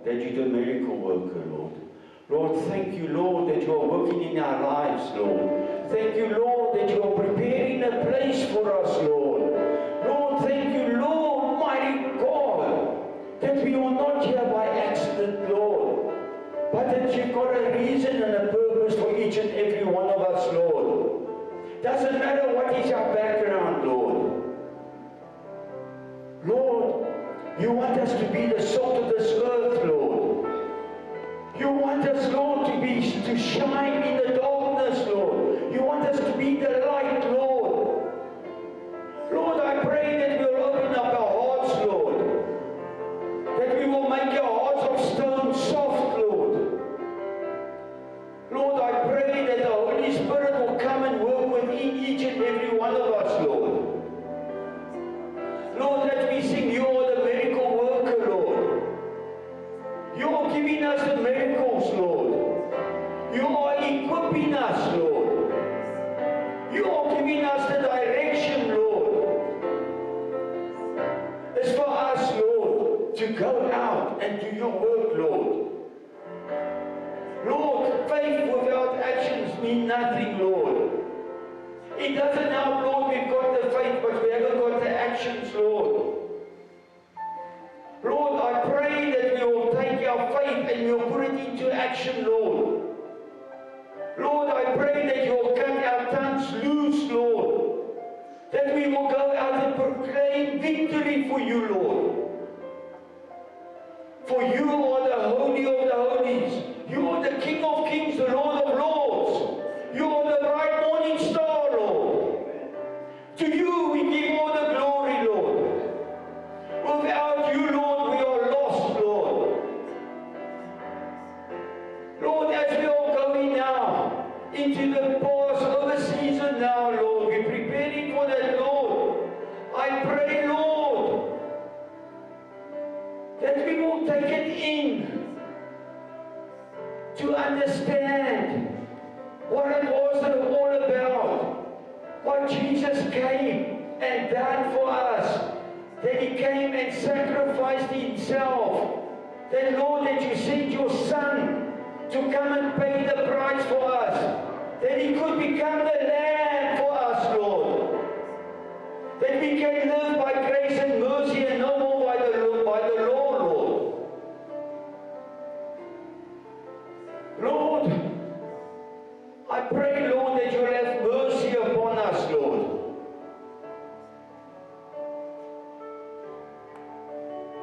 that you're the miracle worker, Lord. Lord, thank you, Lord, that you are working in our lives, Lord. Thank you, Lord, that you are preparing a place for us, Lord. Lord, thank you, Lord, mighty God, that we are not here by accident, Lord, but that you've got a reason and a purpose for each and every one of us, Lord. Doesn't matter what is our background, Lord. Lord, you want us to be the salt of this earth, Lord. You want us, Lord, to shine in the darkness, Lord. You want us to be the light, Lord. Lord, I pray that we'll open up our hearts, Lord. That we will make our hearts of stone soft, Lord. Lord, I pray that the Holy Spirit will come and work within each and every one of us, Lord. Lord, that we sing, you are the miracle worker, Lord. You are giving us the miracles, Lord. You are equipping us, Lord. You are giving us the direction, Lord. It's for us, Lord, to go out and do your work, Lord. Lord, faith without actions means nothing, Lord. It doesn't help, Lord, we've got the faith, but we haven't got the actions, Lord. Lord, I pray that we will take our faith and we will put it into action, Lord. Lord, I pray that you will cut our tongues loose, Lord. That we will go out and proclaim victory for you, Lord. For you are the Holy of the Holies. You are the King of Kings, the Lord of Lords. You are the bright morning star, Lord. To you we give all the glory, Lord. Without you, Lord, we are lost, Lord. Lord, as we are going now into the Passover season now, Lord, we're preparing for that, Lord. I pray, Lord, that we will take it in to understand what it was all about, what Jesus came and died for us. That he came and sacrificed himself. That, Lord, that you sent your Son to come and pay the price for us. That he could become the Lamb for us, Lord. That we can live by grace and mercy and no more by the law, Lord. Lord, I pray, Lord, that you will have mercy upon us, Lord.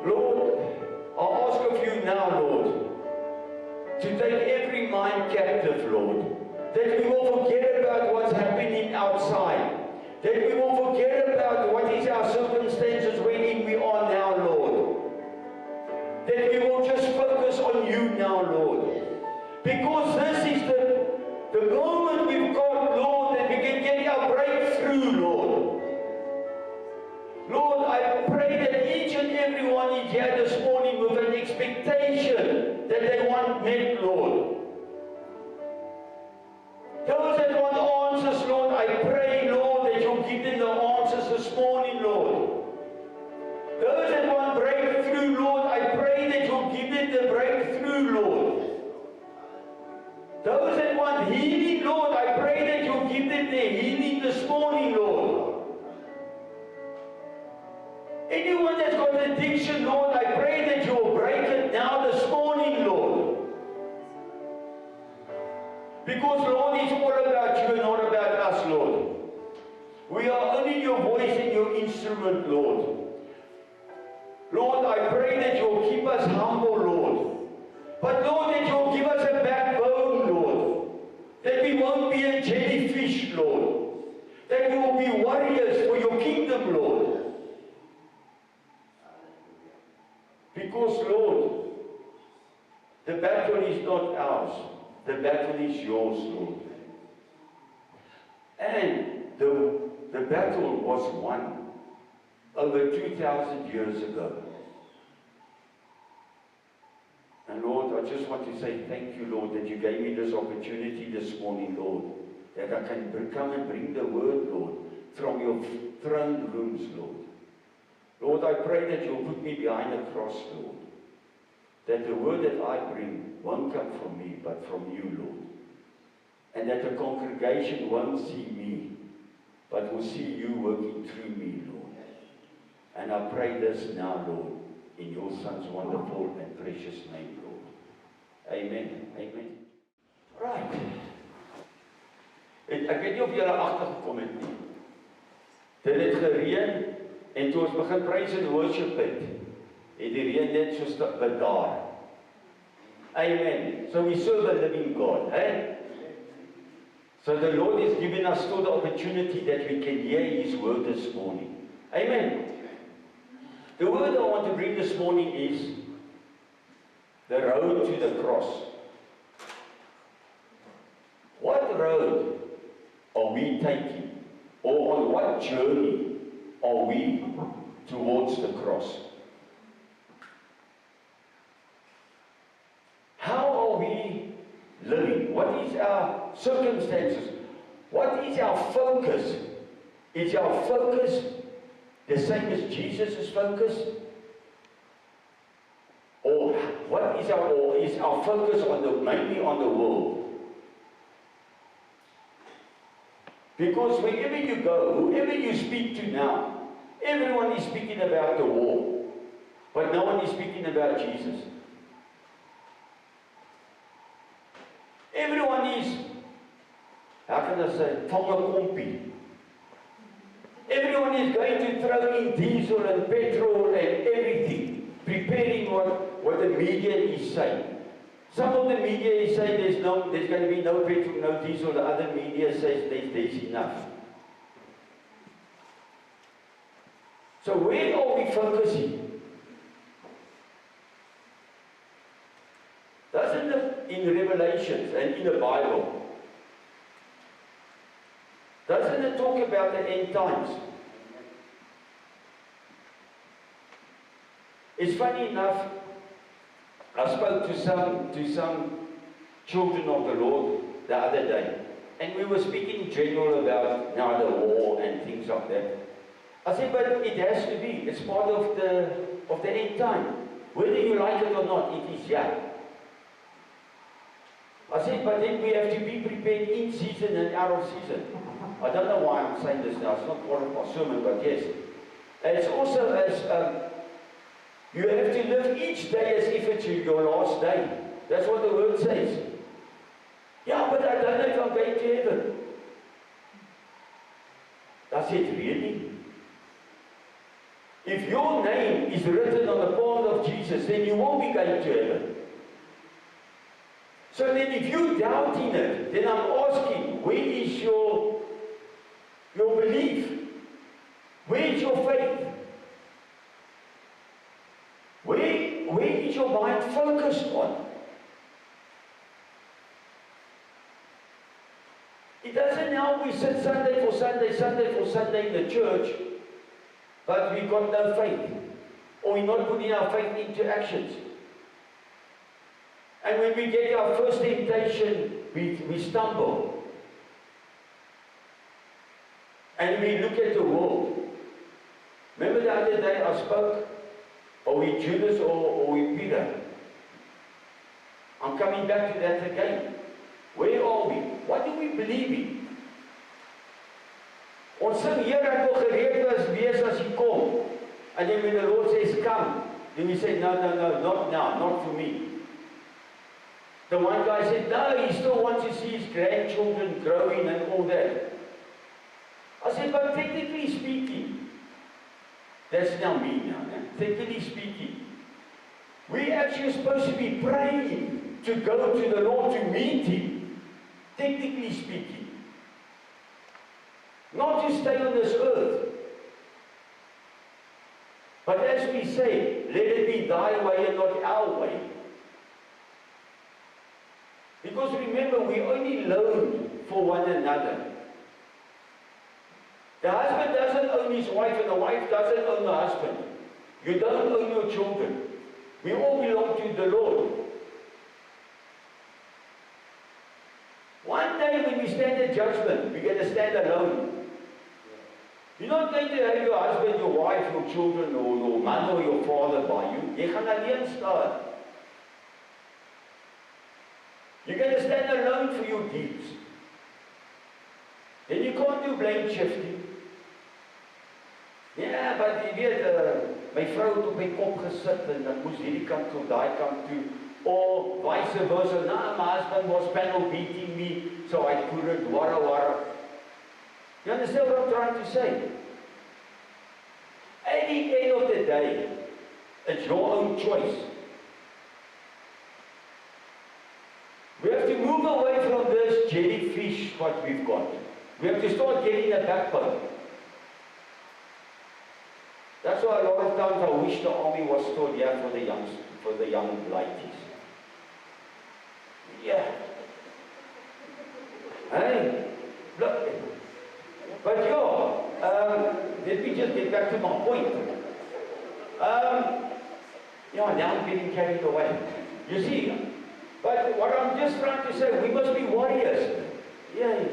Lord, I ask of you now, Lord, to take every mind captive, Lord. That we will forget about what's happening outside. That we will forget about what is our circumstances wherein we are now, Lord. That we will just focus on you now, Lord. Because this is the moment we've got, Lord, that we can get our breakthrough, Lord. Lord, I pray that each and every one is here this morning with an expectation that they want met, Lord. Those that want answers, Lord, I pray, Lord, that you'll give them the answers this morning, Lord. Those that want breakthrough, Lord, I pray that you'll give them the breakthrough, Lord. Those that want healing, Lord, I pray that you'll give them their healing this morning, Lord. Anyone that's got addiction, Lord, I pray that you will break it now this morning, Lord. Because, Lord, it's all about you and not about us, Lord. We are only your voice and your instrument, Lord. Lord, I pray that you will keep us humble, Lord. But, Lord, that you will give us a backbone, Lord. That we won't be a jellyfish, Lord. That we will be warriors for your kingdom, Lord. Because, Lord, the battle is not ours. The battle is yours, Lord. And the battle was won over 2,000 years ago. And Lord, I just want to say thank you, Lord, that you gave me this opportunity this morning, Lord, that I can come and bring the word, Lord, from your throne rooms, Lord. Lord, I pray that you'll put me behind the cross, Lord. that the word that I bring won't come from me, but from you, Lord. And that the congregation won't see me, but will see you working through me, Lord. And I pray this now, Lord, in your Son's wonderful and precious name, Lord. Amen. Amen. Right. Ek weet nie of julle agtergekom het nie. Dit het gereën en toe ons begin praise and worship het die reën net so bedaar. Amen. So we serve a living God, eh? So the Lord is giving us still the opportunity that we can hear His word this morning. Amen. The word I want to bring this morning is the road to the cross. What road are we taking? Or on what journey are we towards the cross? How are we living? What is our circumstances? What is our focus? Is our focus the same as Jesus' focus? Or is our focus mainly on the world? Because wherever you go, whoever you speak to now, everyone is speaking about the war, but no one is speaking about Jesus. Everyone is, how can I say, kompie. Everyone is going to throw in diesel and petrol and everything, preparing what the media is saying. Some of the media is saying there's going to be no petrol, no diesel. The other media says there's enough. So where are we focusing? Doesn't in Revelations and in the Bible, doesn't it talk about the end times? It's funny enough, I spoke to some children of the Lord the other day, and we were speaking in general about now the war and things like that. I said, but it has to be. It's part of the end time. Whether you like it or not, it is here. I said, but then we have to be prepared in season and out of season. I don't know why I'm saying this now. It's not part of my sermon, but yes. And it's also as you have to live each day as if it's your last day. That's what the word says. Yeah, but I don't know if I'm going to heaven. I said, really? If your name is written on the palm of Jesus, then you won't be going to heaven. So then if you doubt in it, then I'm asking, where is your belief? Where is your faith? Where is your mind focused on? It doesn't help we sit Sunday for Sunday in the church, but we've got no faith. Or we're not putting our faith into actions. And when we get our first temptation, we stumble. And we look at the world. Remember the other day I spoke? Are we Judas or are we Peter? I'm coming back to that again. Where are we? What do we believe in? Ons sing, Here, ek wil gereed wees as U kom. And then when the Lord says, come, then we say, no, not now, not for me. The one guy said, no, he still wants to see his grandchildren growing and all that. I said, but technically speaking, that's now me now. Technically speaking, we actually supposed to be praying to go to the Lord to meet Him. Technically speaking. Not to stay on this earth. But as we say, let it be thy way and not our way. Because remember, we only loan for one another. The husband doesn't own his wife and the wife doesn't own the husband. You don't own your children. We all belong to the Lord. One day when we stand at judgment, we're going to stand alone. You're not going to have your husband, your wife, your children, or your mother or your father by you. Jy gaan alleen staan. You're going to stand alone for your deeds. Then you can't do blame shifting. Ja, maar jy weet, my vrou het op my kop gesit en dan moes hierdie kant toe, daai kant toe. Or vice versa. Nah, my husband was panel beating me, so I couldn't, wara. You understand what I'm trying to say? At the end of the day, it's your own choice. We have to move away from this jellyfish what we've got. We have to start getting a backbone. That's why a lot of times I wish the army was still here for the young ladies. Yeah. Hey, look. But let me just get back to my point. Now I'm getting carried away. You see, but what I'm just trying to say, we must be warriors. Yeah.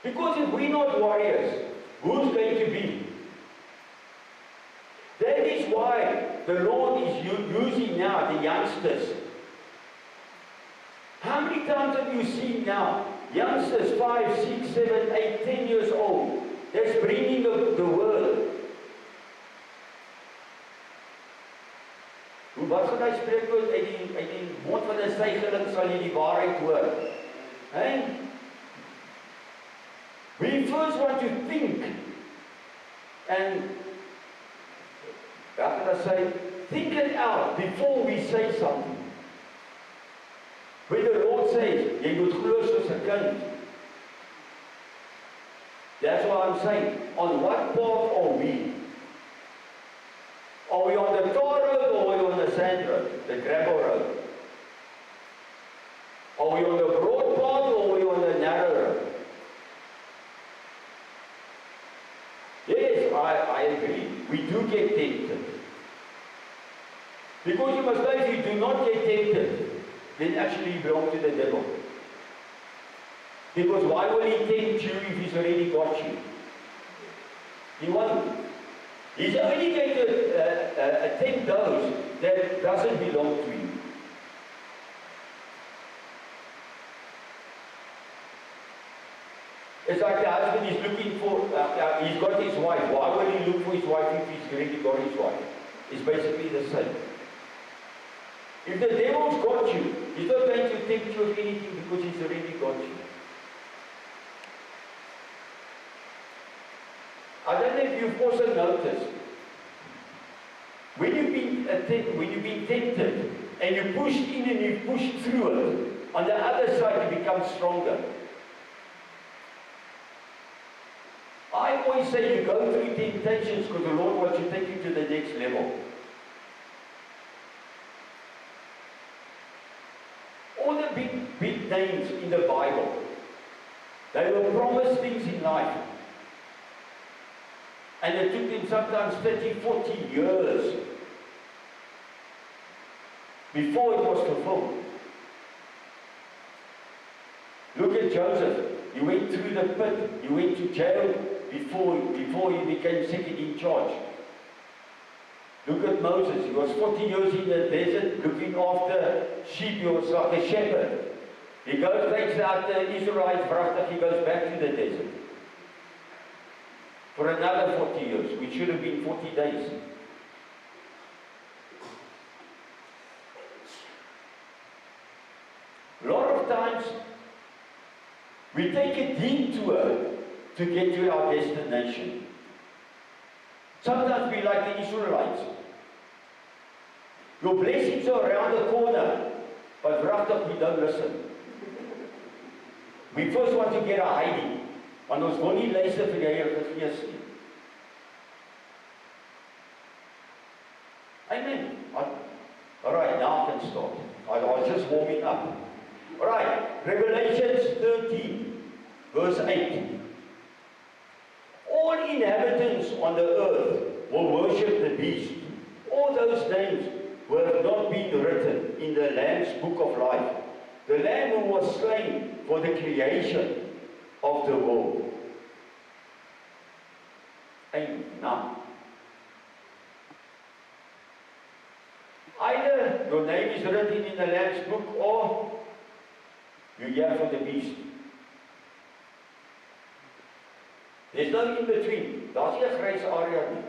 Because if we're not warriors, who's going to be? That is why the Lord is using now the youngsters. How many times have you seen now youngsters 5, 6, 7, 8, 10 years old that's bringing the word? Wat gaan hy spreekwoord uit die mond van 'n suigeling sal jy die waarheid hoor? Hey? We first want to think and how can I say, think it out before we say something. When the Lord says, jy moet glo soos 'n kind. That's what I'm saying. On what path are we? Are we on the tar road or are we on the sand road, the gravel road? Are we on the broad path or are we on the narrow road? Yes, I agree. We do get tempted. Because you must know, if you do not get tempted, then actually you belong to the devil. Because why will he tempt you if he's already got you? He won't. He's only going to tempt those that doesn't belong to you. It's like the husband is looking for, he's got his wife. Why will he look for his wife if he's already got his wife? It's basically the same. If the devil's got you, he's not going to tempt you of anything because he's already got you. I don't know if you've also noticed, when you've been tempted and you pushed in and you pushed through it, on the other side you become stronger. I always say you go through temptations because the Lord wants to take you to the next level. All the big names in the Bible, they were promised things in life. And it took them sometimes 30, 40 years before it was fulfilled. Look at Joseph. He went through the pit. He went to jail before he became second in charge. Look at Moses. He was 40 years in the desert looking after sheep. He was like a shepherd. He goes back out the Israelites, he goes back to the desert. For another 40 years, which should have been 40 days. A lot of times, we take a detour to get to our destination. Sometimes we like the Israelites. Your blessings are around the corner, but wragtig we don't listen. We first want to get a hiding. Want ons wil nie luister vir die Heilige Gees nie. Amen. Alright, now I can start. I was just warming up. Alright, Revelations 13, verse 8. All inhabitants on the earth will worship the beast. All those names who have not been written in the Lamb's book of life. The Lamb who was slain for the creation of the world. Amen. Either your name is written in the Lamb's book or you hear from the beast. There's no in between. Daar's nie 'n grys area nie.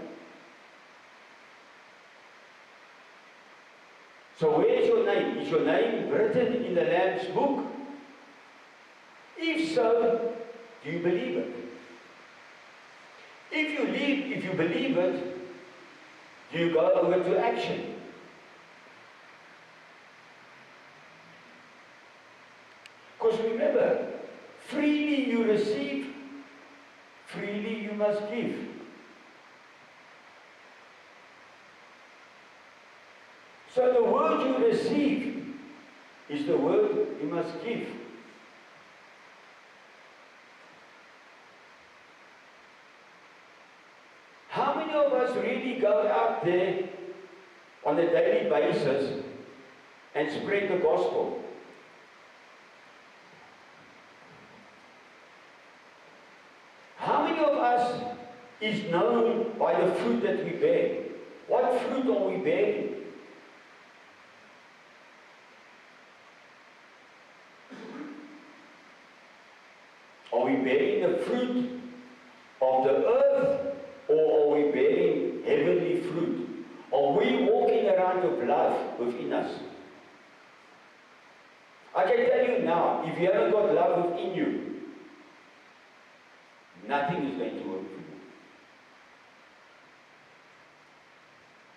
So where is your name? Is your name written in the Lamb's book? If so, do you believe it? If you believe it, do you go over to action? Because remember, freely you receive, freely you must give. So the word you receive is the word you must give. How many of us really go out there on a daily basis and spread the gospel? How many of us is known by the fruit that we bear? What fruit are we bearing? Are we bearing the fruit of the earth, or are we bearing heavenly fruit? Are we walking around with love within us? I can tell you now, if you haven't got love within you, nothing is going to work for you.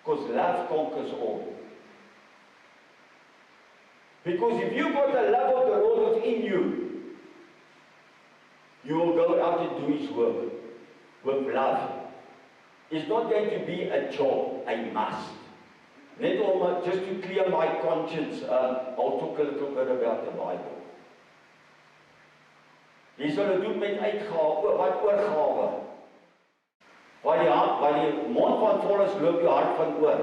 Because love conquers all. Because if you've got the love of the Lord within you, you will go out and do His work with love. It's not going to be a job, a must. Just to clear my conscience, I'll talk a little bit about the Bible. Jy sal dit doen met uitgawe, wat oorgawe. Waar die mond van vol is, loop die hart van oor.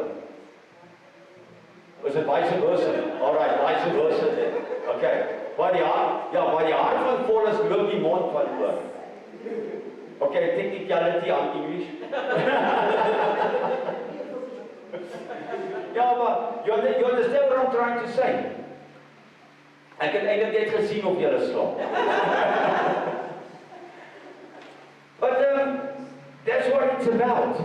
Is it vice versa? Alright, vice versa then. Okay. Waar die hart van vol is, loop die mond van oor. Okay, technicality on English. Ja, maar you understand what I'm trying to say? Ek het eintlik net gesien of julle slaap. But that's what it's about.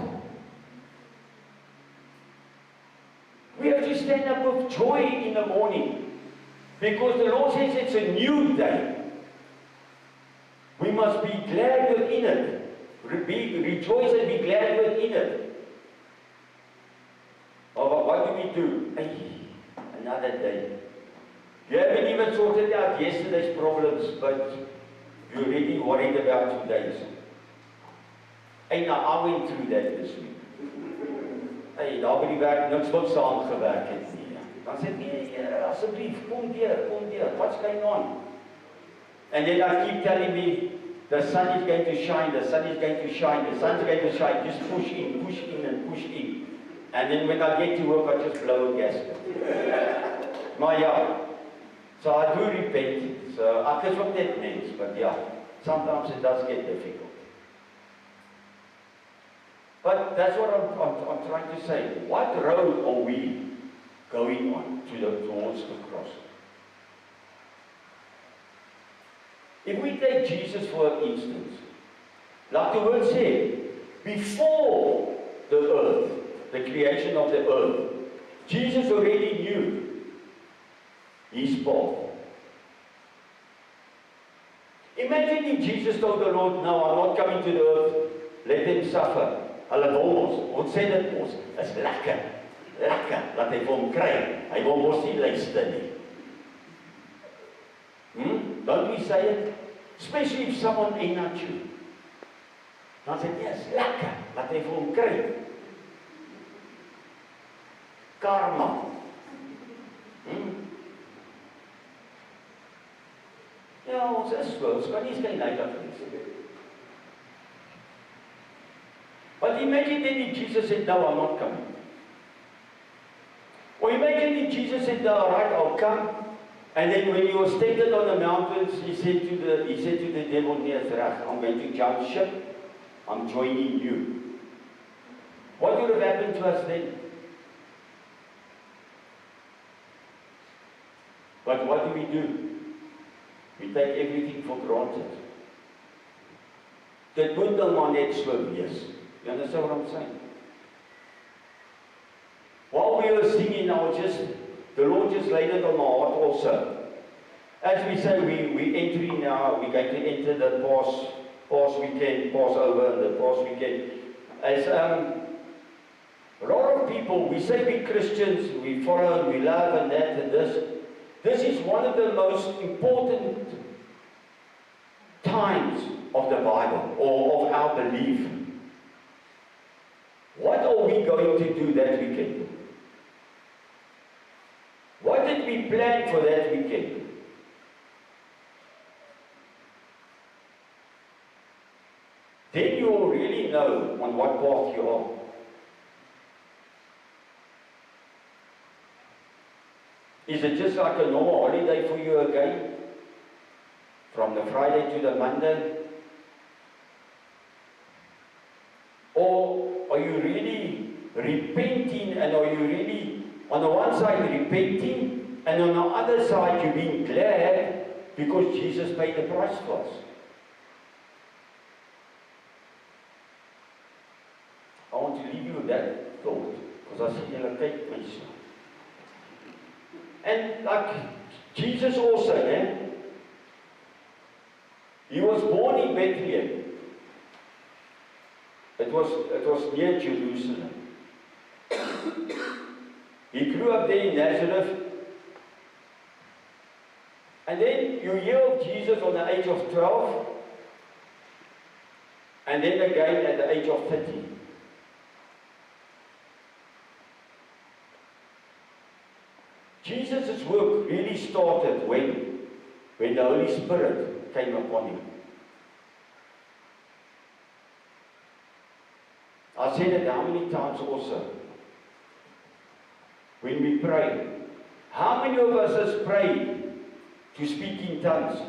We have to stand up with joy in the morning, because the Lord says it's a new day. We must be glad within it. Rejoice and be glad within it. Oh, what do we do? Another day. You haven't even sorted out yesterday's problems, but you're really worried about today's. And I went through that this week. Daar by die werk niks wat saamgewerk het nie. Dan sê ek, asseblief, kom deur, what's going on? And then I keep telling me, the sun is going to shine, the sun is going to shine, the sun is going to shine. Just push in and push in. And then when I get to work, I just blow a gasket. Maar ja, so I do repent. So ek is ook net mens, but yeah, sometimes it does get difficult. But that's what I'm trying to say. What road are we going on towards the cross? If we take Jesus for instance, like the word said, before the earth, the creation of the earth, Jesus already knew His path. Imagine if Jesus told the Lord, no, I'm not coming to the earth, let them suffer. Hulle wil ons sê dit ons, is lekker, dat hy vir hom kry, hy wil mos nie luister nie. Don't we say it? Especially if someone ain't not you. Dan sê hy, is lekker, dat hy vir hom kry. Karma. Ja, ons is so, ons kan nie skyn heilig wees. But imagine then if Jesus said, no, I'm not coming. Or imagine if Jesus said, no, all right, I'll come. And then when he was tempted on the mountains, he said to the devil, nee, I'm going to jump ship. I'm joining you. What would have happened to us then? But what do? We take everything for granted. Dit moet nou maar net so wees. You understand what I'm saying? While we were singing, the Lord just laid it on my heart also. As we say, we're entering now, we're going to enter the Pass weekend, Passover, and the Pass weekend. As a lot of people, we say we're Christians, we follow, we love, and that, and this. This is one of the most important times of the Bible, or of our belief. What are we going to do that weekend? What did we plan for that weekend? Then you will really know on what path you are. Is it just like a normal holiday for you again? From the Friday to the Monday? Or are you really repenting, and are you really on the one side repenting, and on the other side you're being glad because Jesus paid the price for us? I want to leave you with that thought, because I see you take myself. And like Jesus also, he was born in Bethlehem. It was near Jerusalem. He grew up there in Nazareth. And then you hear of Jesus on the age of 12, and then again at the age of 30. Jesus' work really started when the Holy Spirit came upon him. I said it how many times also. When we pray, how many of us has prayed to speak in tongues?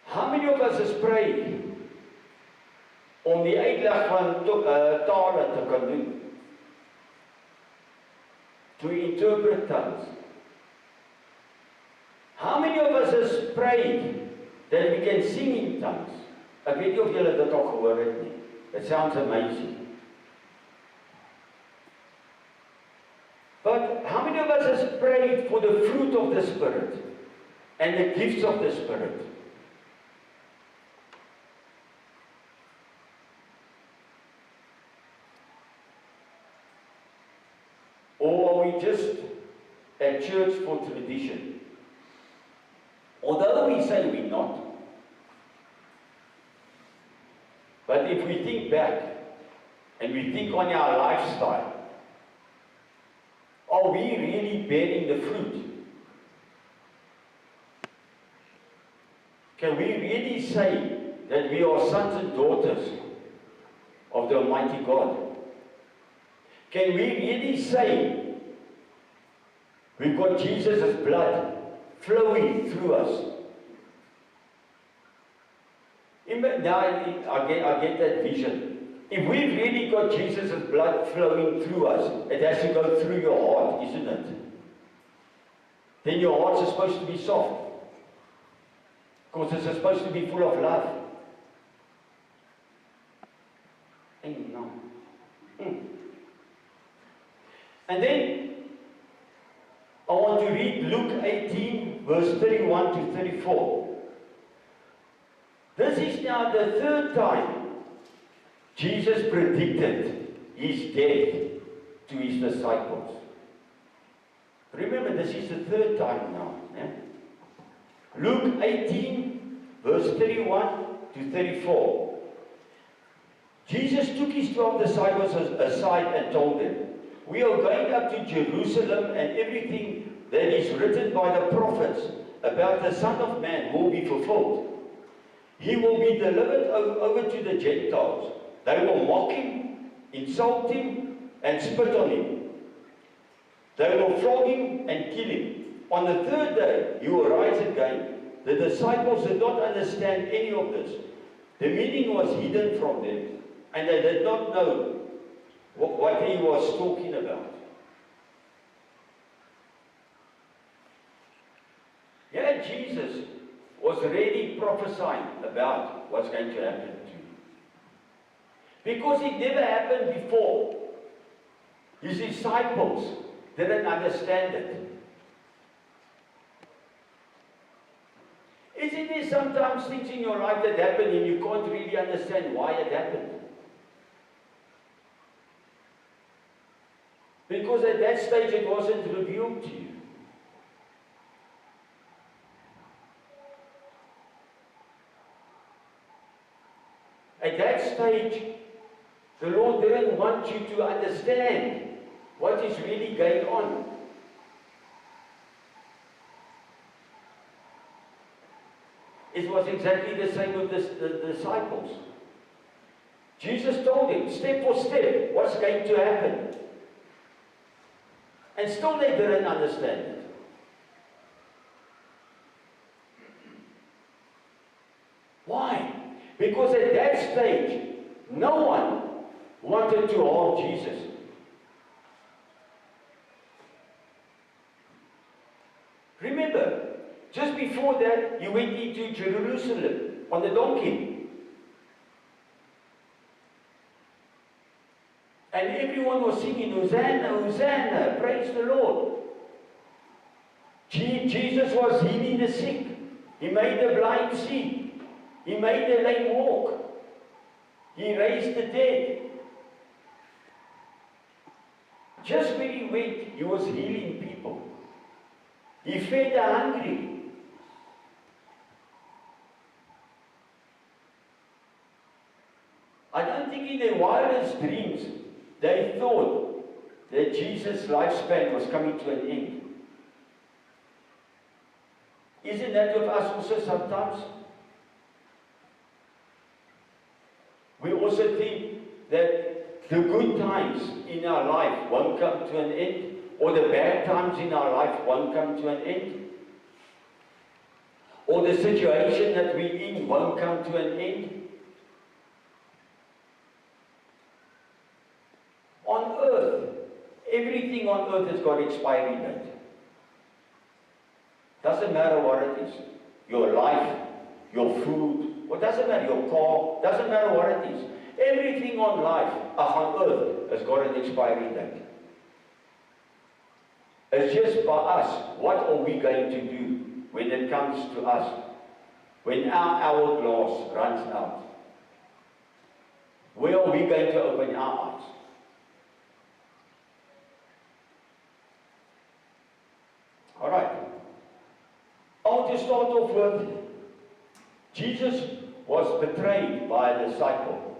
How many of us has prayed om die uitleg van tale te kan doen? To interpret tongues. How many of us has prayed that we can sing in tongues? Ek weet nie of julle dit al gehoor het nie. It sounds amazing. But how many of us has prayed for the fruit of the Spirit and the gifts of the Spirit? Or are we just at church for tradition? Although we say we're not. But if we think back and we think on our lifestyle, are we really bearing the fruit? Can we really say that we are sons and daughters of the Almighty God? Can we really say we've got Jesus' blood flowing through us? Now I get that vision. If we've really got Jesus' blood flowing through us, it has to go through your heart, isn't it? Then your heart's supposed to be soft, because it's supposed to be full of love. And then I want to read Luke 18, verse 31 to 34. This is now the third time Jesus predicted his death to his disciples. Remember, this is the third time now. Luke 18, verse 31 to 34. Jesus took his 12 disciples aside and told them, "We are going up to Jerusalem, and everything that is written by the prophets about the Son of Man will be fulfilled. He will be delivered over to the Gentiles. They will mock him, insult him, and spit on him. They will flog him and kill him. On the third day, he will rise again." The disciples did not understand any of this. The meaning was hidden from them, and they did not know what he was talking about. Jesus was already prophesying about what's going to happen to him. Because it never happened before. His disciples didn't understand it. Isn't there sometimes things in your life that happen and you can't really understand why it happened? Because at that stage it wasn't revealed to you. At that stage, the Lord didn't want you to understand what is really going on. It was exactly the same with the disciples. Jesus told them, step for step, what's going to happen. And still they didn't understand it. Why? Because at that stage, no one wanted to harm Jesus. Remember, just before that, he went into Jerusalem on the donkey. And everyone was singing, Hosanna, Hosanna, praise the Lord. Jesus was healing the sick. He made the blind see. He made the lame walk. He raised the dead. Just where he went, he was healing people. He fed the hungry. I don't think in their wildest dreams they thought that Jesus' lifespan was coming to an end. Isn't that with us also sometimes? We also think that the good times in our life won't come to an end, or the bad times in our life won't come to an end, or the situation that we're in won't come to an end. On earth, everything on earth has got expiry date. Doesn't matter what it is. Your life, your food, what doesn't matter, your car, doesn't matter what it is. Everything on life, on earth, has got an expiry date. It's just by us, what are we going to do when it comes to us? When our hourglass runs out? Where are we going to open our eyes? All right. I want to start off with Jesus was betrayed by a disciple.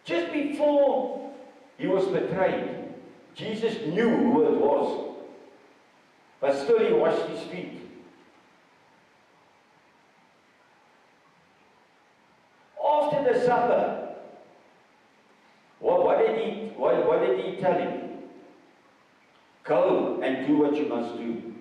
Just before he was betrayed, Jesus knew who it was, but still he washed his feet. After the supper, what did he tell him? Go and do what you must do.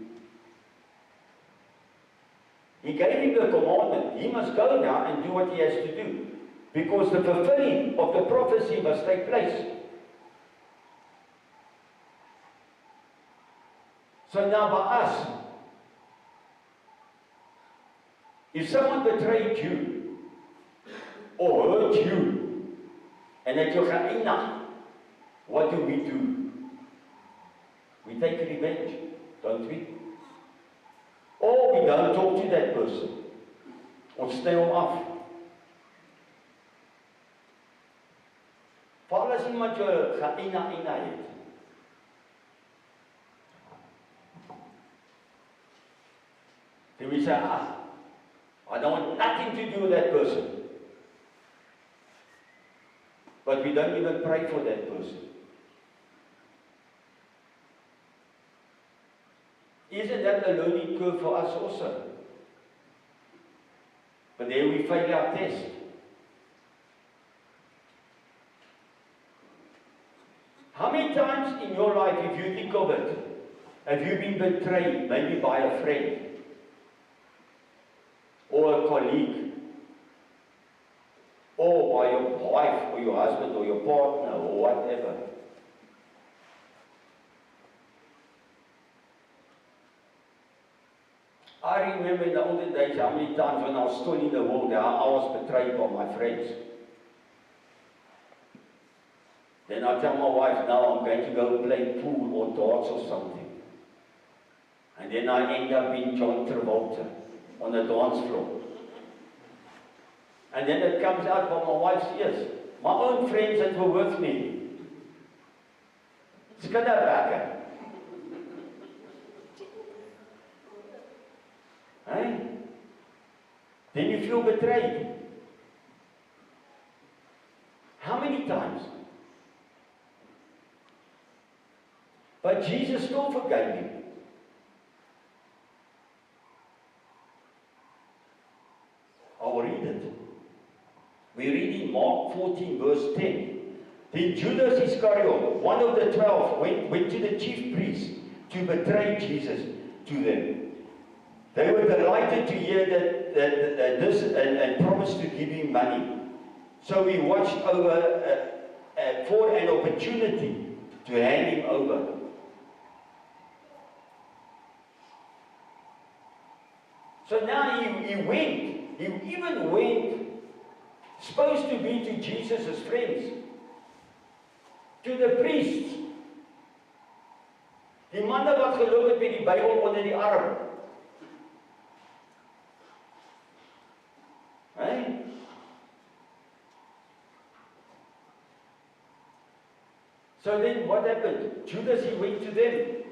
He gave him the commandment. He must go now and do what he has to do, because the fulfilling of the prophecy must take place. So now by us, if someone betrayed you or hurt you and that you're enough, what do? We take revenge, don't we? Or we don't talk to that person. Ons sny hom af. Veral as iemand jou geëina het. Then we say, I don't want nothing to do with that person. But we don't even pray for that person. Isn't that a learning curve for us also? But there we fail our test. How many times in your life, if you think of it, have you been betrayed, maybe by a friend or a colleague, or by your wife or your husband or your partner or whatever? I remember in the olden days how many times when I was still in the world, how I was betrayed by my friends. Then I tell my wife, now I'm going to go play pool or darts or something. And then I end up being John Travolta on the dance floor. And then it comes out by my wife's ears. My own friends that were with me. Skidderbakker. Hey? Then you feel betrayed. How many times? But Jesus still forgave me. I will read it. We read in Mark 14 verse 10. Then Judas Iscariot, one of the 12, went to the chief priests to betray Jesus to them. They were delighted to hear that this and promised to give him money. So he watched over for an opportunity to hand him over. So now he even went, supposed to be to Jesus' friends, to the priests. Die manne wat geloop het met die Bybel onder die arm. Hey? So then what happened? Judas, he went to them.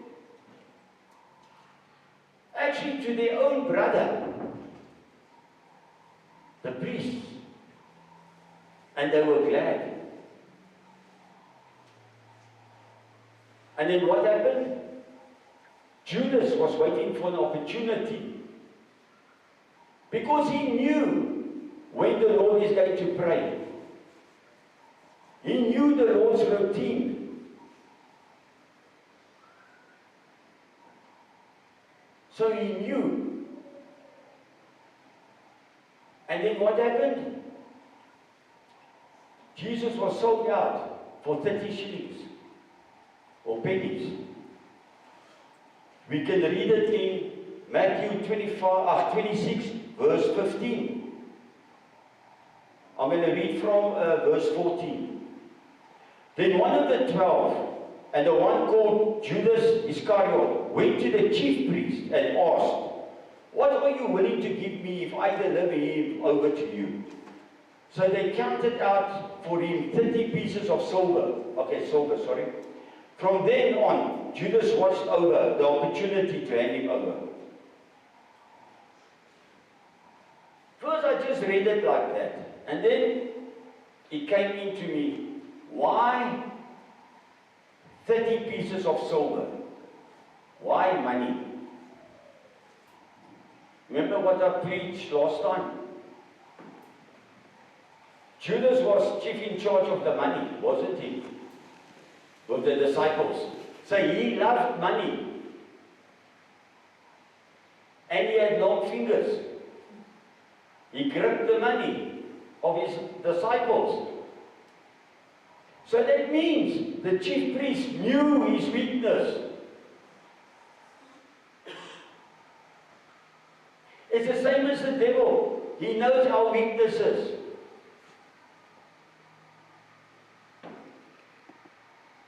Actually to their own brother, the priests. And they were glad. And then what happened? Judas was waiting for an opportunity. Because he knew when the Lord is going to pray. He knew the Lord's routine. So he knew. And then what happened? Jesus was sold out for 30 shillings or pennies. We can read it in Matthew 26, verse 15. I'm going to read from verse 14. Then one of the 12, and the one called Judas Iscariot, went to the chief priest and asked, "What are you willing to give me if I deliver him over to you?" So they counted out for him 30 pieces of silver. Sorry. From then on, Judas watched over the opportunity to hand him over. First, I just read it like that. And then it came into me. Why 30 pieces of silver? Why money? Remember what I preached last time? Judas was chief in charge of the money, wasn't he? With the disciples. So he loved money. And he had long fingers. He gripped the money of his disciples. So that means the chief priest knew his weakness. It's the same as the devil. He knows our weaknesses.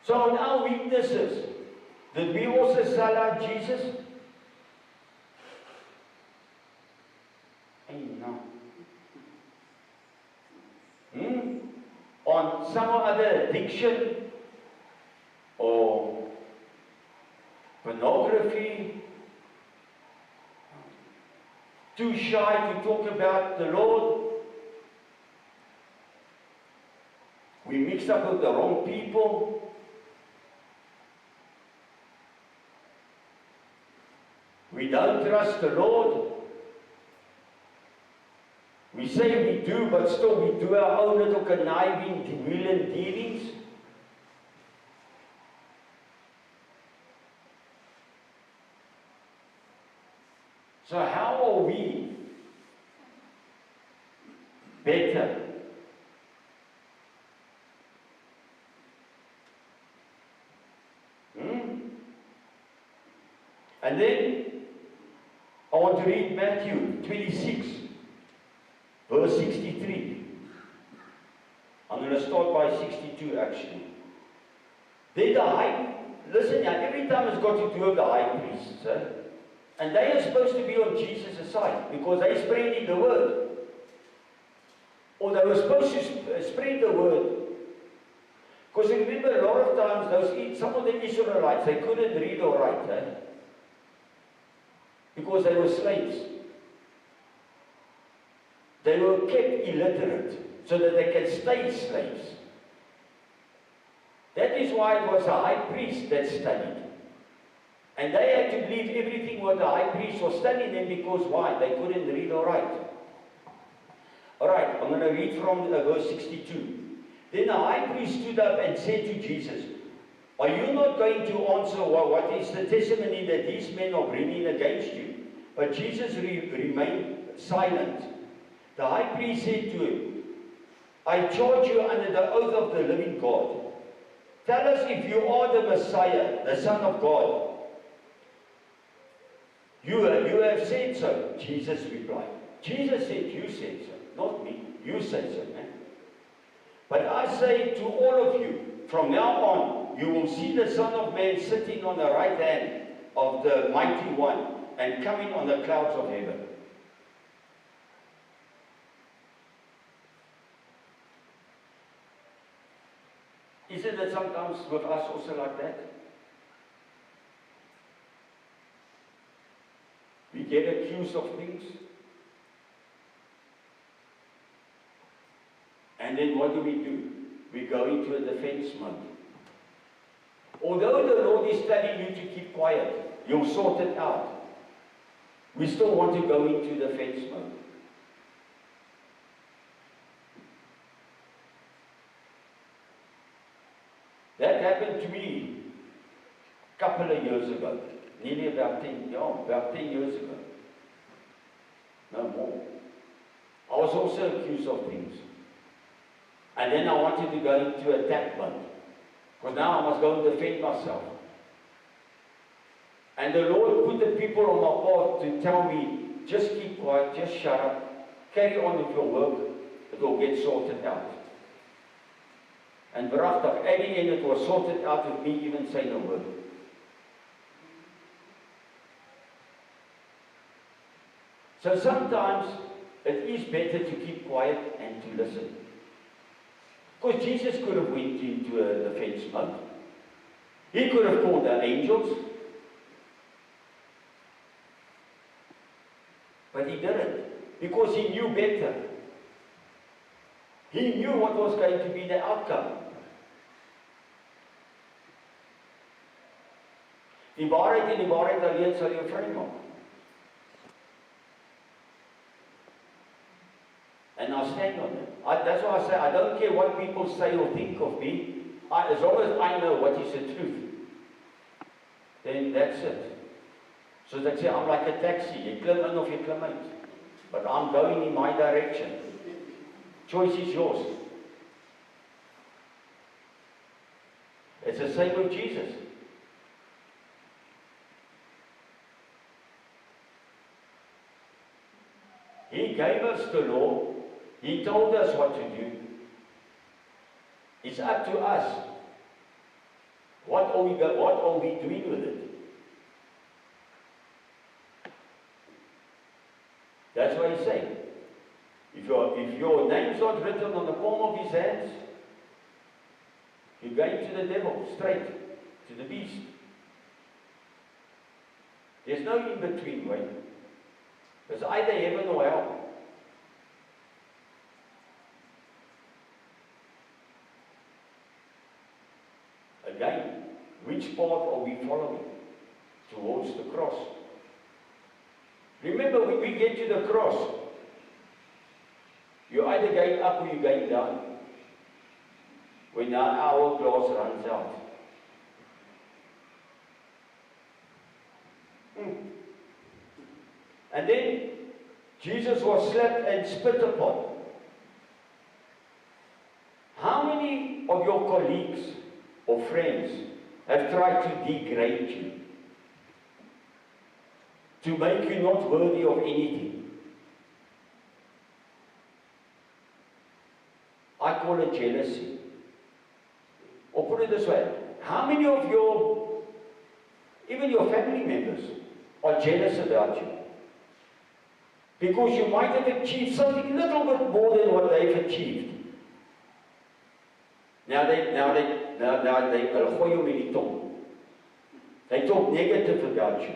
So on our weaknesses, did we also sell out Jesus? Hey, no. On some other addiction or pornography, too shy to talk about the Lord. We mix up with the wrong people. We don't trust the Lord. We say we do, but still we do our own little conniving, wheeling dealings. So how are we better? And then I want want to read Matthew 26, verse 63. I'm going to start by 62 actually. Then the high, listen now, every time it's got to do with the high priests. And they are supposed to be on Jesus' side because they're spreading the word. Or they were supposed to spread the word. Because remember, a lot of times, some of the Israelites, they couldn't read or write. Because they were slaves. They were kept illiterate so that they can stay slaves. That is why it was a high priest that studied. And they had to leave everything what the high priest was studying them because why? They couldn't read or write. Alright, I'm going to read from verse 62. Then the high priest stood up and said to Jesus, are you not going to answer what is the testimony that these men are bringing against you? But Jesus remained silent. The high priest said to him, I charge you under the oath of the living God. Tell us if you are the Messiah, the Son of God. You have said so, Jesus replied. Jesus said, you said so, not me. You said so, man. But I say to all of you, from now on, you will see the Son of Man sitting on the right hand of the Mighty One and coming on the clouds of heaven. Isn't it sometimes with us also like that? We get accused of things. And then what do? We go into a defense mode. Although the Lord is telling you to keep quiet, you'll sort it out. We still want to go into defense mode. That happened to me a couple of years ago. Nearly about 10 years ago. No more. I was also accused of things. And then I wanted to go into attack mode. Because now I must go and defend myself. And the Lord put the people on my path to tell me, just keep quiet, just shut up, carry on with your work, it will get sorted out. And waaragtig, at the end it was sorted out with me even saying a word. So sometimes it is better to keep quiet and to listen. Because Jesus could have went into a defense mode. He could have called the angels. But he didn't. Because he knew better. He knew what was going to be the outcome. Die waarheid en die waarheid alleen sal jou vry maak. And I stand on it. That's why I say, I don't care what people say or think of me. As long as I know what is the truth, then that's it. So they say, I'm like a taxi. You klim in of you klim uit. But I'm going in my direction. Choice is yours. It's the same with Jesus. He gave us the law. He told us what to do. It's up to us. What are we doing with it? That's what he's saying. If your name's not written on the palm of his hands, you're going to the devil, straight to the beast. There's no in-between way. It's either heaven or hell. Again, which path are we following? Towards the cross. Remember, when we get to the cross, you're either going up or you're going down. When our hourglass runs out. And then Jesus was slapped and spit upon. How many of your colleagues or friends have tried to degrade you? to make you not worthy of anything. I call it jealousy. Or put it this way, how many of even your family members, are jealous about you? Because you might have achieved something a little bit more than what they've achieved. Now they gooi jou met die tong. They talk negative about you.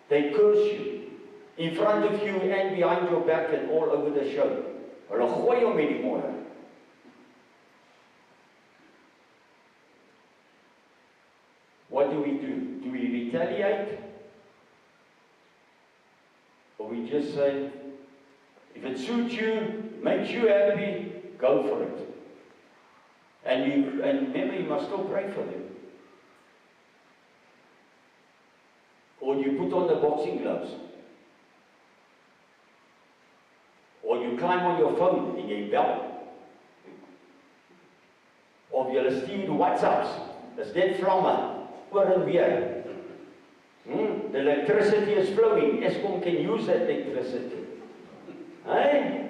They curse you in front of you and behind your back and all over the show. Hulle gooi jou met die moer. What do we do? Do we retaliate? Or we just say, if it suits you, makes you happy, go for it. And remember, you must still pray for them. Or you put on the boxing gloves. Or you climb on your phone en jy bel. Of jy stuur WhatsApps. Dis net vlamme oor en weer. The electricity is flowing. Eskom can use that electricity. Hey?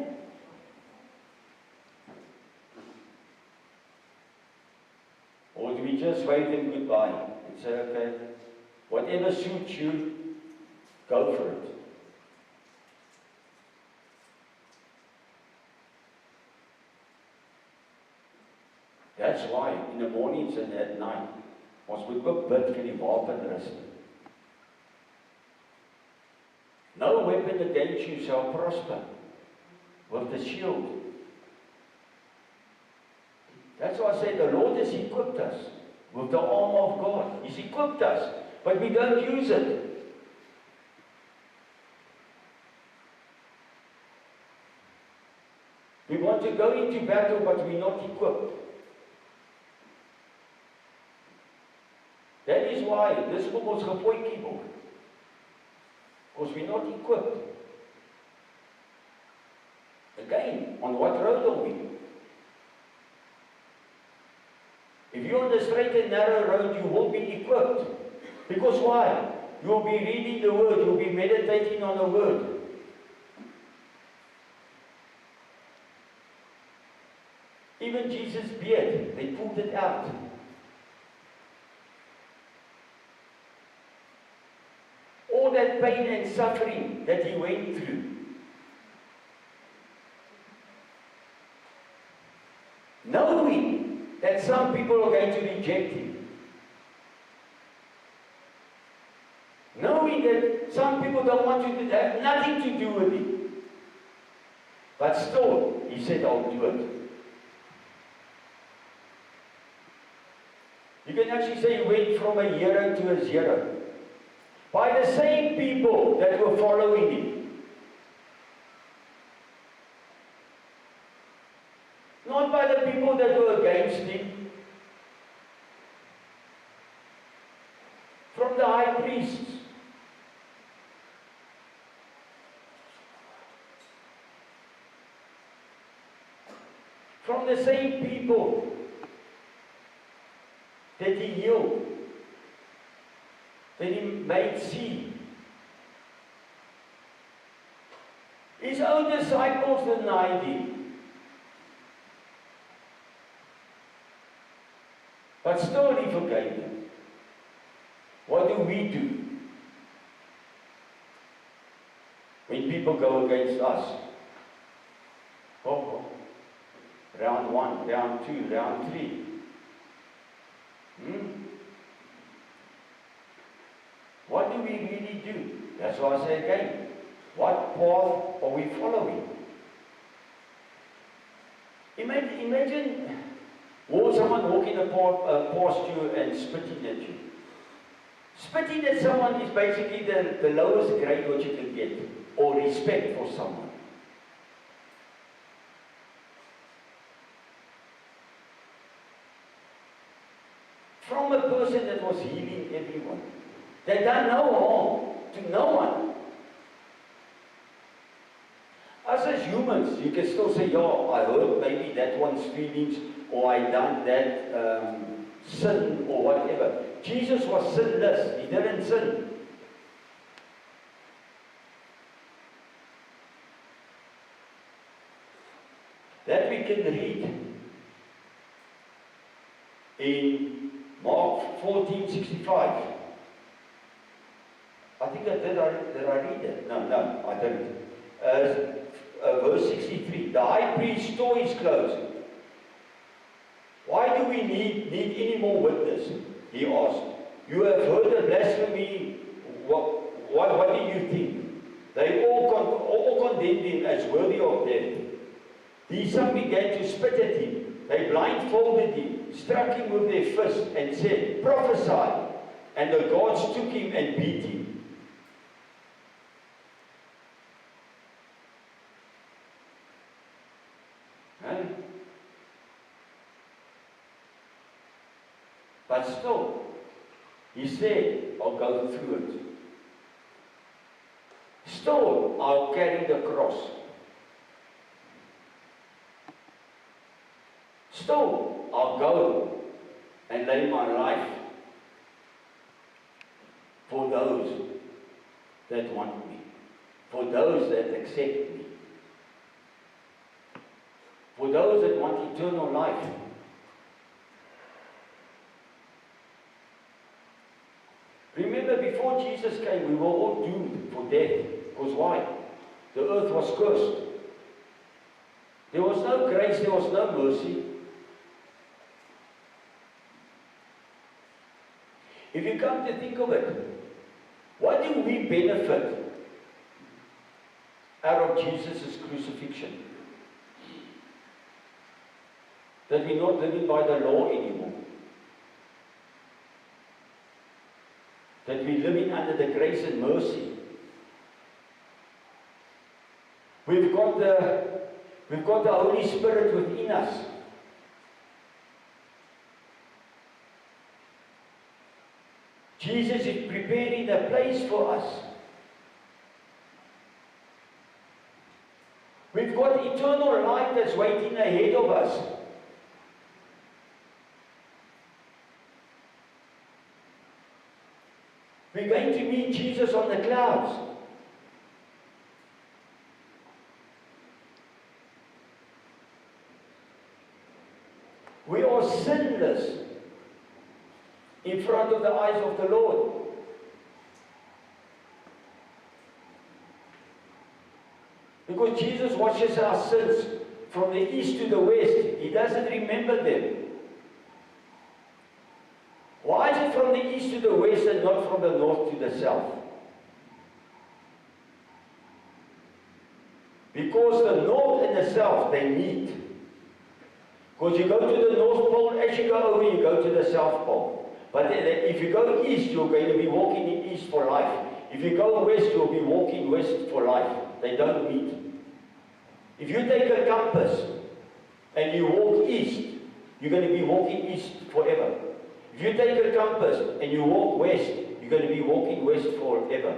Or do we just wave them goodbye and say, okay, whatever suits you, go for it. That's why in the mornings and at night, ons moet ook bid vir die wapenrusting. No weapon against you shall prosper with the shield. That's why I say the Lord has equipped us with the armor of God. He's equipped us, but we don't use it. We want to go into battle, but we're not equipped. That is why this book was gepootjie word. Because we're not equipped. Again, on what road are we? If you're on the straight and narrow road, you will be equipped. Because why? You'll be reading the Word, you'll be meditating on the Word. Even Jesus' beard, they pulled it out. All that pain and suffering that he went through. Knowing that some people are going to reject him. Knowing that some people don't want to have nothing to do with him. But still, he said, I'll do it. You can actually say he went from a hero to a zero. By the same people that were following him. Not by the people that were against him. From the high priests. From the same people that he healed. That he made see. His own disciples denied him. But still he forgave them. What do we do when people go against us? Oh, round 1, round 2, round 3. What do we really do? That's why I say again, what path are we following? Imagine someone walking past you and spitting at you. Spitting at someone is basically the lowest grade what you can get, or respect for someone. From a person that was healing everyone. They done no harm to no one. Us as humans, you can still say, yeah, I hurt maybe that one's feelings, or I done that sin, or whatever. Jesus was sinless. He didn't sin. can read in Mark 14:65. I think did I read it? No, I didn't. Verse 63. The high priest tore his clothes. Why do we need any more witness? He asked. You have heard the blasphemy. What do you think? They all condemned him as worthy of death. Some began to spit at him. They blindfolded him, struck him with their fists, and said, prophesy. And the guards took him and beat him. But still, he said, I'll go through it. Still, I'll carry the cross. Still, I'll go and lay my life for those that want me, for those that accept me, for those that want eternal life. Remember, before Jesus came, we were all doomed for death. Because why? The earth was cursed. There was no grace, there was no mercy. If you come to think of it, what do we benefit out of Jesus' crucifixion? That we're not living by the law anymore. That we're living under the grace and mercy. We've got the Holy Spirit within us. Jesus is preparing a place for us. We've got eternal life that's waiting ahead of us. We're going to meet Jesus on the clouds. We are sinless in front of the eyes of the Lord. Because Jesus washes our sins from the east to the west. He doesn't remember them. Why is it from the east to the west and not from the north to the south? Because the north and the south, they meet. Because you go to the North Pole, as you go over, you go to the South Pole. But if you go east, you're going to be walking in east for life. If you go west, you'll be walking west for life. They don't meet. If you take a compass and you walk east, you're going to be walking east forever. If you take a compass and you walk west, you're going to be walking west forever.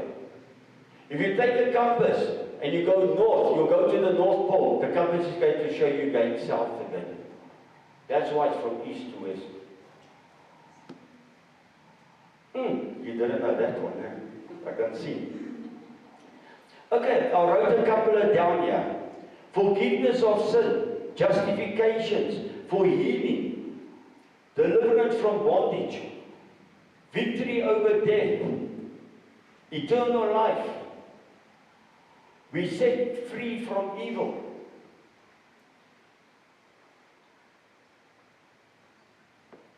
If you take a compass and you go north, you'll go to the North Pole. The compass is going to show you going south again. That's why it's from east to west. You didn't know that one, eh? I can see. Okay, I wrote a couple of down here. Forgiveness of sin, justifications, for healing, deliverance from bondage, victory over death, eternal life. We set free from evil.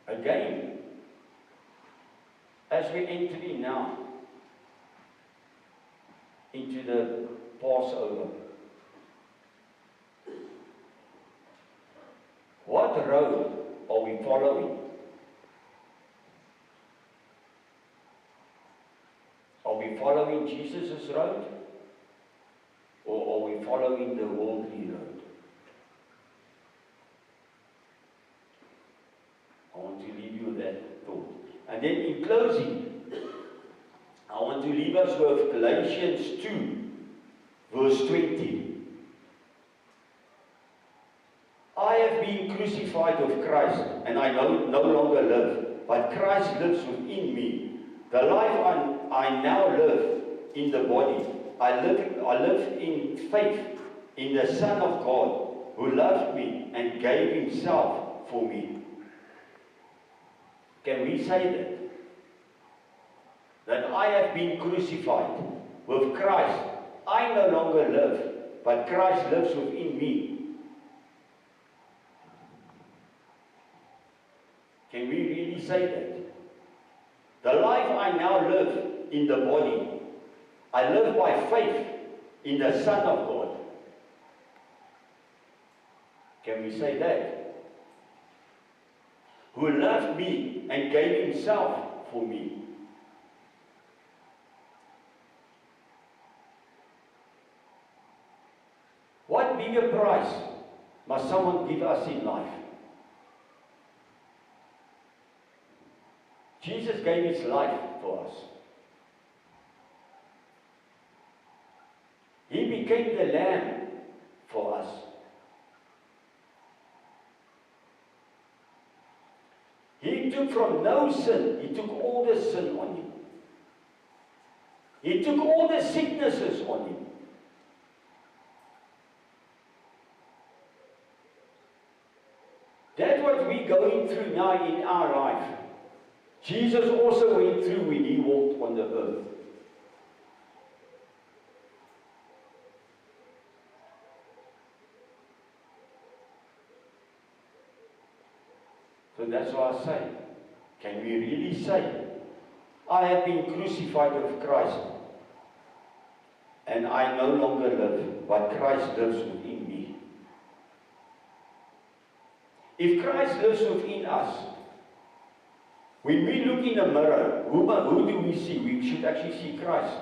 Again, as we enter in now into the Passover, what road are we following? Are we following Jesus' road? Or are we following the worldly road? I want to leave you with that thought. And then in closing, I want to leave us with Galatians 2, verse 20. I have been crucified with Christ, and I no longer live, but Christ lives within me. The life I now live in the body, I live in faith in the Son of God, who loved me and gave himself for me. Can we say that? That I have been crucified with Christ. I no longer live, but Christ lives within me. Can we really say that? The life I now live in the body, I live by faith in the Son of God. Can we say that? Who loved me and gave himself for me. What bigger price must someone give us in life? Jesus gave his life for us. He became the lamb for us. He took from no sin, he took all the sin on him. He took all the sicknesses on him. That's what we're going through now in our life. Jesus also went through when he walked on the earth. So that's why I say, can we really say, I have been crucified with Christ, and I no longer live, but Christ lives within me. If Christ lives within us, when we look in a mirror, who do we see? We should actually see Christ.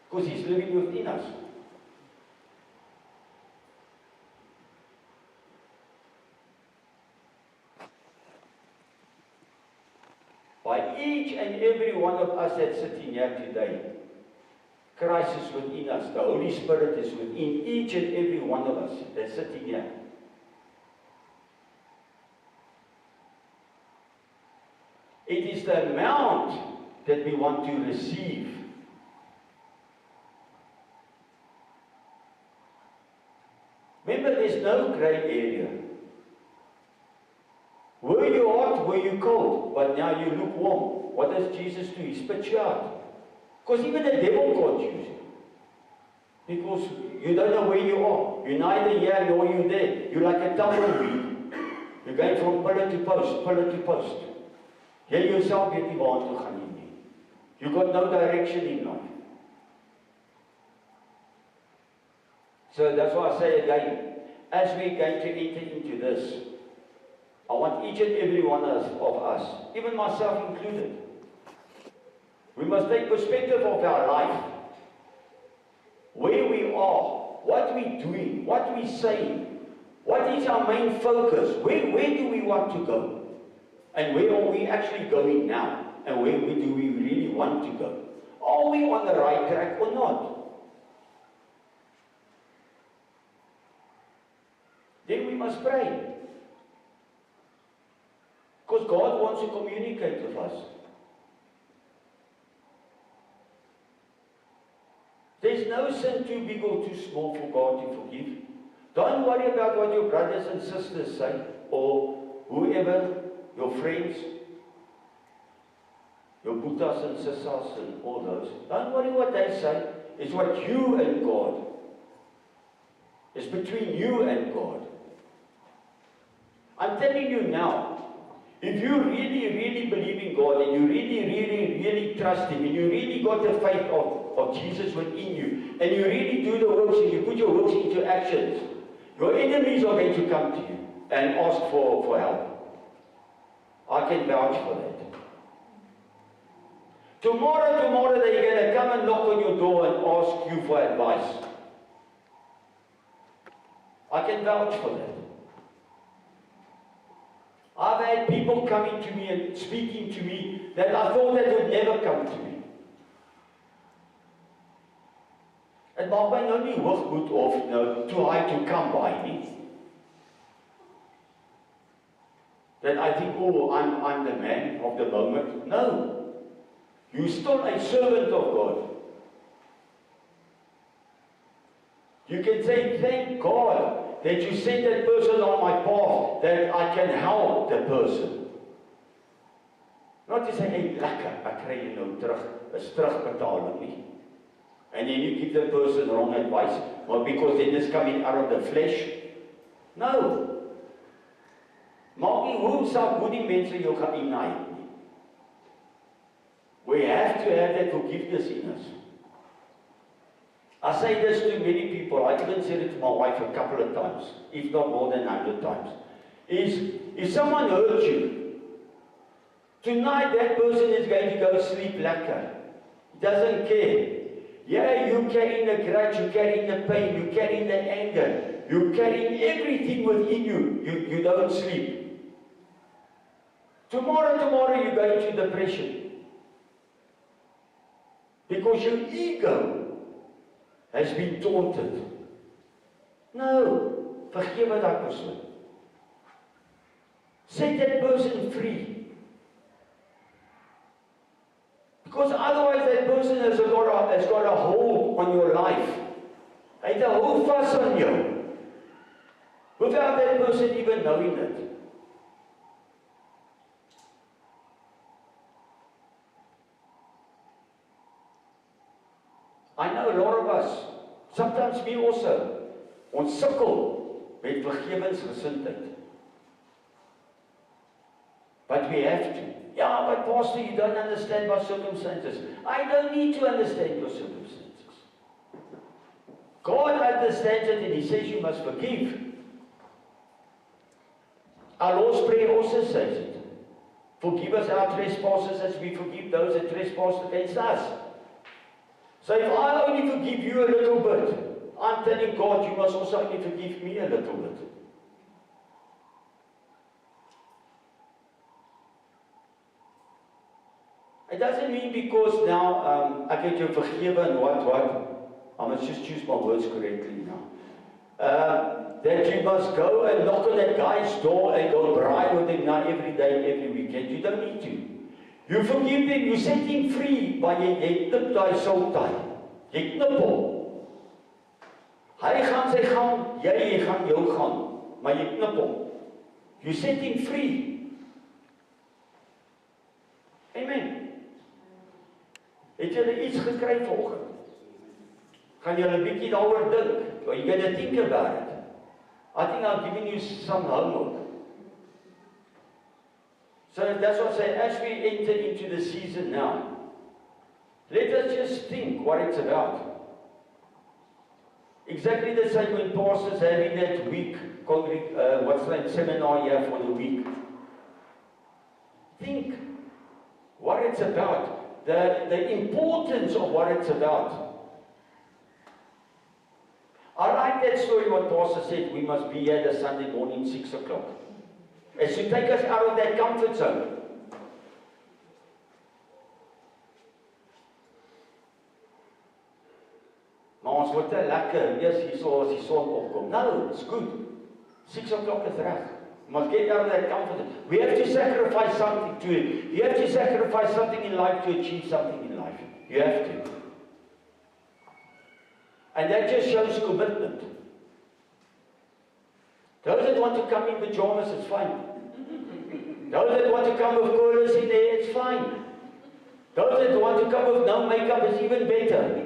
Because he's living within us. By each and every one of us that's sitting here today, Christ is within us. The Holy Spirit is within each and every one of us that's sitting here. It is the amount that we want to receive. Remember, there's no grey area. Were you hot, were you cold, but now you lukewarm. What does Jesus do? He spits you out. Because even the devil can't use you. Because you don't know where you are. You're neither here nor you're there. You're like a tumbleweed. You're going from pillar to post, pillar to post. Jy yourself weet nie waar toe gaan nie. You got no direction in life. So that's why I say again, as we're going to enter into this, I want each and every one of us, even myself included, we must take perspective of our life, where we are, what we're doing, what we're saying, what is our main focus, where do we want to go? And where are we actually going now? And where do we really want to go? Are we on the right track or not? Then we must pray. Because God wants to communicate with us. There's no sin too big or too small for God to forgive. Don't worry about what your brothers and sisters say, or whoever, your friends, your putas and sisas and all those. Don't worry what they say. It's what you and God. It's between you and God. I'm telling you now, if you really, really believe in God, and you really, really, really trust Him, and you really got the faith of Jesus within you, and you really do the works, and you put your works into actions, your enemies are going to come to you and ask for help. I can vouch for that. Tomorrow they're going to come and knock on your door and ask you for advice. I can vouch for that. I've had people coming to me and speaking to me that I thought that would never come to me. Het maak my nou nie hoogmoed of nou too high to come by nie. That I think, oh, I'm the man of the moment. No. You're still a servant of God. You can say, thank God that you sent that person on my path, that I can help the person. Not to say, hey, lekker, ek kry jy nou terug, is terugbetaling nie. And then you give the person wrong advice, well, because then it's coming out of the flesh. No. Maak nie hoe sal hoe die mense jou gaan innaai nie. We have to have that forgiveness in us. I say this to many people, I even said it to my wife a couple of times, if not more than 100 times, is if someone hurts you, tonight that person is going to go sleep lekker. He doesn't care. Yeah, you carry the grudge, you carry the pain, you carry the anger, you carry everything within you. You don't sleep. Tomorrow you go into depression. Because your ego has been taunted. No, vergewe dat persoon. Set that person free. Because otherwise that person has got a hold on your life. Hy het 'n hold vas on jou. Without that person even knowing it. I know a lot of us, sometimes me also, ons sukkel met vergewensgesindheid. But we have to. Yeah, but Pastor, you don't understand my circumstances. I don't need to understand your circumstances. God understands it and He says you must forgive. Our Lord's Prayer also says it. Forgive us our trespasses as we forgive those that trespass against us. So if I only forgive you a little bit, I'm telling God you must also only forgive me a little bit. It doesn't mean because now I get you forgiven and what. I must just choose my words correctly now. That you must go and knock on that guy's door and go bribe with him now every day and every weekend. You don't need to. You forgive him, you set him free by jy knip daai soultyd. Jy knip hom. Hy gaan sy gang, jy gaan jou gang, maar jy knip hom. You set him free. Amen. Het julle iets gekry vanoggend? Gaan julle 'n bietjie daaroor dink? Are you going to think about it? I think I've given you some homework. So that's what I say, as we enter into the season now, let us just think what it's about. Exactly the same when pastors having that week, seminar here for the week. Think what it's about, the importance of what it's about. I like that story what Pastor said, we must be here the Sunday morning, 6 o'clock. As to take us out of that comfort zone. Maar ons word te lekker, eers hierso as die son opkom. No, it's good. 6 o'clock is reg. We must get out of that comfort zone. We have to sacrifice something to it. You have to sacrifice something in life to achieve something in life. You have to. And that just shows commitment. Those that want to come in pajamas, it's fine. Those that want to come with curlers in there, it's fine. Those that want to come with no makeup is even better.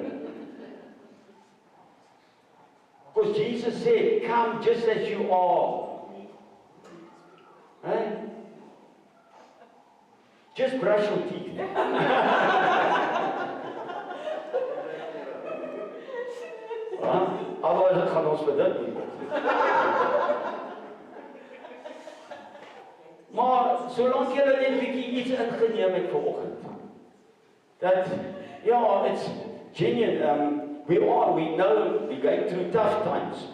Because Jesus said, come just as you are. Right? Just brush your teeth. Otherwise, gaan ons vir dit nie. Maar solank jy net bietjie iets ingeneem het vanoggend. Dat it's genuine. We know we're going through tough times.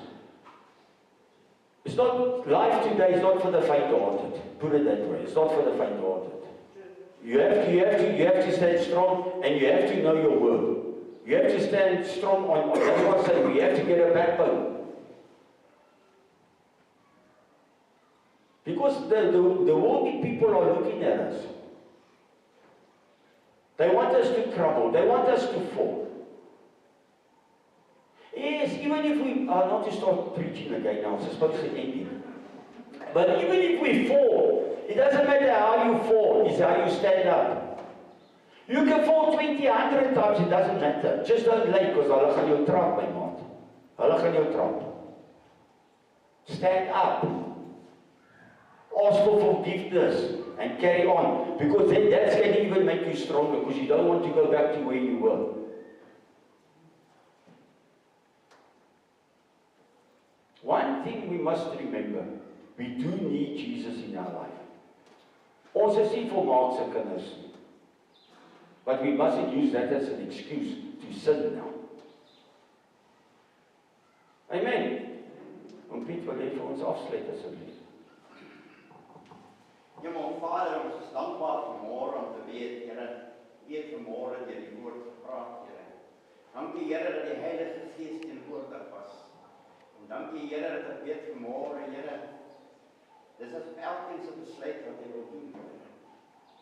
It's not life today is not for the faint-hearted. Put it that way. It's not for the faint-hearted. You have to stand strong, and you have to know your word. You have to stand strong on that's what I say, we have to get a backbone. Because the worldly people are looking at us. They want us to crumble. They want us to fall. Yes, even if we are not to start preaching again now, it's supposed to end it. But even if we fall, it doesn't matter how you fall, it's how you stand up. You can fall 20, 100 times, it doesn't matter. Just don't lay, because hulle gaan jou trap, my maat. Hulle gaan jou trap. Stand up. Ask for forgiveness and carry on. Because then that's going to even make you stronger, because you don't want to go back to where you were. One thing we must remember, we do need Jesus in our life. Ons is nie volmaak se kinders nie. But we mustn't use that as an excuse to sin now. Amen. Om Piet wil jy vir ons afsluit asseblief. Ja, maar Vader, ons is dankbaar vanmôre om te weet, Here, U het vanmôre deur die woord gepraat, Here. Dankie, Here, dat die Heilige Gees teenwoordig was. En dankie, Here, dat ek weet vanmôre, Here, dis as elkeen se besluit wat hy wil doen, Here.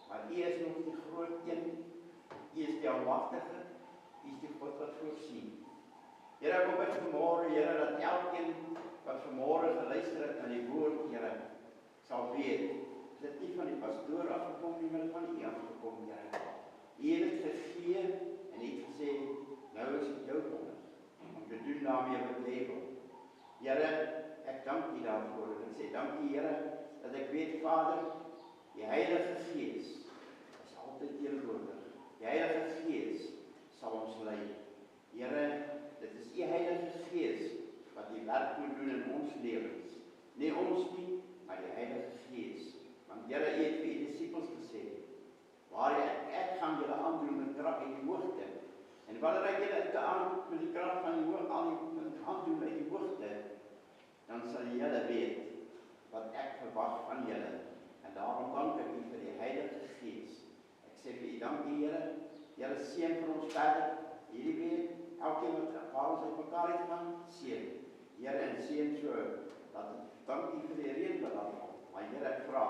Maar U is nog die groot een, U is die Almagtige, U is die God wat voorsien. Here, ek bid vanmôre, Here, dat elkeen wat vanmôre geluister het na die woord, Here, sal weet, dit nie van die pastoor afgekom nie, maar van U afgekom, Here. U het dit gegee en het gesê, nou is dit jou beurt om te doen daarmee wat jy wil. Here, ek dank U daarvoor. Ek sê dankie, Here, dat ek weet, Vader, die Heilige Gees is altyd teenwoordig. Die Heilige Gees sal ons lei. Here, dit is U Heilige Gees wat die werk moet doen in ons lewens. Nie ons nie, maar die Heilige Gees. Want Here, U het vir U disippels gesê, waar ek gaan julle aandoen met krag uit die hoogte. En wanneer ek julle met die krag van die hoogte aandoen uit die hoogte, dan sal julle weet wat ek verwag van julle. En daarom dank ek U vir die Heilige Gees. Ek sê vir U dankie, Here. Julle seën vir ons verder. Hierdie week, elkeen wat waar ons uit mekaar het gaan, seën. Here, en seën so, dat dankie vir die reën wat daar kom. Maar Here, ek vra,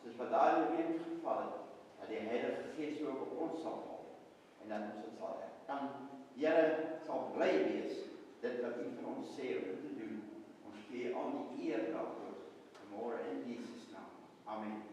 soos wat daar die reën geval het, dat die Heilige Gees so op ons sal val. En dat ons dit sal kan. Here, sal bly wees, dit wat U vir ons sê om te doen. Ons gee al die eer daarvoor, vanmôre in Jesus naam. Amen.